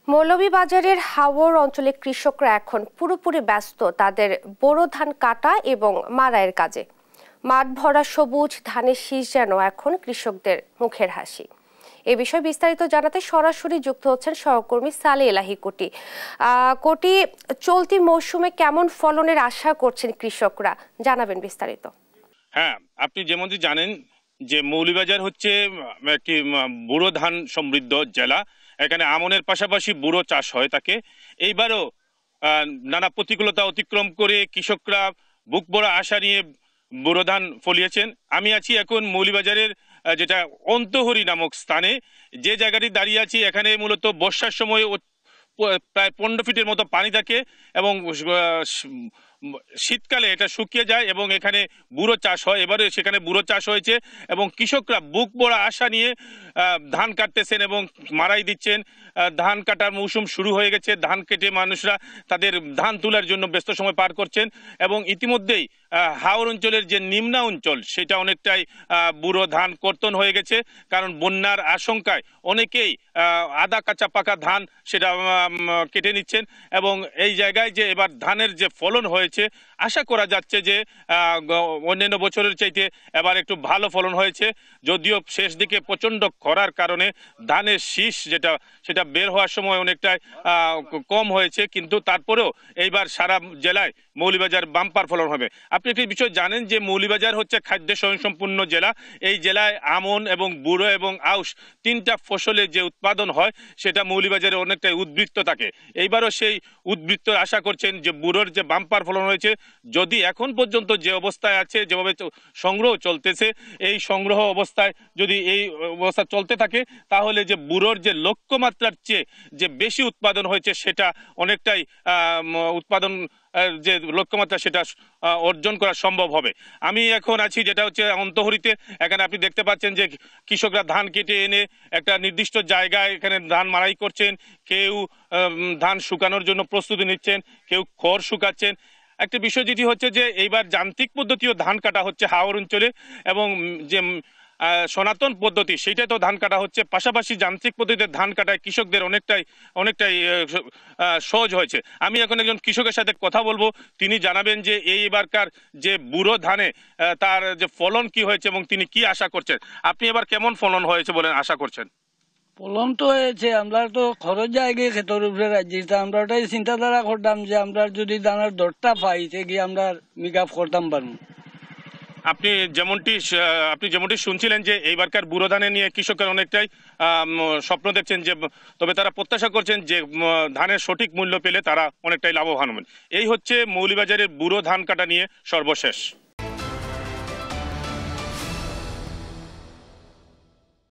মৌলভীবাজারের হাওর অঞ্চলে কৃষকরা এখন পুরোপুরি ব্যস্ত তাদের বোরো ধান কাটা এবং মাড়াইয়ের কাজে। মাঠ ভরা সবুজ ধানের শীষ যেন এখন কৃষকদের মুখের হাসি। এ বিষয়ে বিস্তারিত জানাতে সরাসরি যুক্ত হচ্ছেন সহকর্মী সালে এলাহি কোটি। কোটি, চলতি মৌসুমে কেমন ফলনের আশা করছেন কৃষকরা, জানাবেন বিস্তারিত। হ্যাঁ, আপনি যেমনটি জানেন যে মৌলভীবাজার হচ্ছে একটি বুড়ো ধান সমৃদ্ধ জেলা। এখানে আমনের পাশাপাশি বুড়ো চাষ হয় থাকে। এইবারও নানা প্রতিকূলতা অতিক্রম করে কৃষকরা বুক ভরা আশা নিয়ে বুড়ো ধান ফলিয়েছেন। আমি আছি এখন মৌলভীবাজারের যেটা অন্তহরি নামক স্থানে। যে জায়গাটি দাঁড়িয়ে আছি এখানে মূলত বর্ষার সময় প্রায় 15 ফিটের মতো পানি থাকে এবং শীতকালে এটা শুকিয়ে যায় এবং এখানে বুড়ো চাষ হয়। এবারে সেখানে বুড়ো চাষ হয়েছে এবং কৃষকরা বুক ভরা আশা নিয়ে ধান কাটতেছেন এবং মাড়াই দিচ্ছেন। ধান কাটার মৌসুম শুরু হয়ে গেছে। ধান কেটে মানুষরা তাদের ধান তোলার জন্য ব্যস্ত সময় পার করছেন এবং ইতিমধ্যেই হাওর অঞ্চলের যে নিম্ন অঞ্চল সেটা অনেকটাই বুড়ো ধান কর্তন হয়ে গেছে, কারণ বন্যার আশঙ্কায় অনেকেই আধা কাঁচা পাকা ধান সেটা কেটে নিচ্ছেন এবং এই জায়গায় যে এবার ধানের যে ফলন হয়েছে আশা করা যাচ্ছে যে অন্যান্য বছরের চাইতে এবার একটু ভালো ফলন হয়েছে। যদিও শেষ দিকে প্রচণ্ড খরার কারণে ধানের শীষ সেটা বের হওয়ার সময় অনেকটাই কম হয়েছে, কিন্তু তারপরেও এইবার সারা জেলায় মৌলভীবাজার বাম্পার ফলন হবে। আপনি একটি বিষয় জানেন যে মৌলভীবাজার হচ্ছে খাদ্য স্বয়ংসম্পূর্ণ জেলা। এই জেলায় আমন এবং বুড়ো এবং আউশ তিনটা ফসলের যে উৎপাদন হয় সেটা মৌলভীবাজারে অনেকটাই উদ্বৃত্ত থাকে। এইবারও সেই উদ্বৃত্ত আশা করছেন যে বুড়োর যে বাম্পার ফলন হয়েছে, যদি এখন পর্যন্ত যে অবস্থায় আছে, যেভাবে সংগ্রহ চলতেছে, এই সংগ্রহ অবস্থায় যদি এই অবস্থা চলতে থাকে তাহলে যে বুড়োর যে লক্ষ্যমাত্রার চেয়ে যে বেশি উৎপাদন হয়েছে সেটা অনেকটাই উৎপাদন যে লক্ষ্যমাত্রা সেটা অর্জন করা সম্ভব হবে। আমি এখন আছি যেটা হচ্ছে অন্তহরিতে। এখানে আপনি দেখতে পাচ্ছেন যে কৃষকরা ধান কেটে এনে একটা নির্দিষ্ট জায়গায় এখানে ধান মাড়াই করছেন। কেউ ধান শুকানোর জন্য প্রস্তুতি নিচ্ছেন, কেউ খড় শুকাচ্ছেন। একটা বিষয় যেটি হচ্ছে যে এইবার যান্ত্রিক পদ্ধতিও ধান কাটা হচ্ছে হাওর অঞ্চলে এবং যে সনাতন পদ্ধতি সেইটা তো ধান কাটা হচ্ছে, পাশাপাশি যান্ত্রিক পদ্ধতিতে ধান কাটায় কৃষকদের অনেকটাই সহজ হয়েছে। আমি এখন একজন কৃষকের সাথে কথা বলবো, তিনি জানাবেন যে এইবারকার যে বুড়ো ধানে তার যে ফলন কি হয়েছে এবং তিনি কি আশা করছেন। আপনি এবার কেমন ফলন হয়েছে বলেন আশা করছেন? ফলন তো হয়েছে, আমরা তো খরচ জায়গায় ক্ষেতের উপরে রাজি, আমরা ওটাই চিন্তাধারা করতাম যে আমরা যদি দানার দরটা পাই গিয়ে আমরা মেকআপ করতাম পারবো। আপনি যেমনটি শুনছিলেন যে এইবারকার বুড়ো ধানে নিয়ে কৃষকের অনেকটাই স্বপ্ন দেখছেন, যে তবে তারা প্রত্যাশা করছেন যে ধানের সঠিক মূল্য পেলে তারা অনেকটাই লাভবান হবেন। এই হচ্ছে মৌলভীবাজারের বুড়ো ধান কাটা নিয়ে সর্বশেষ।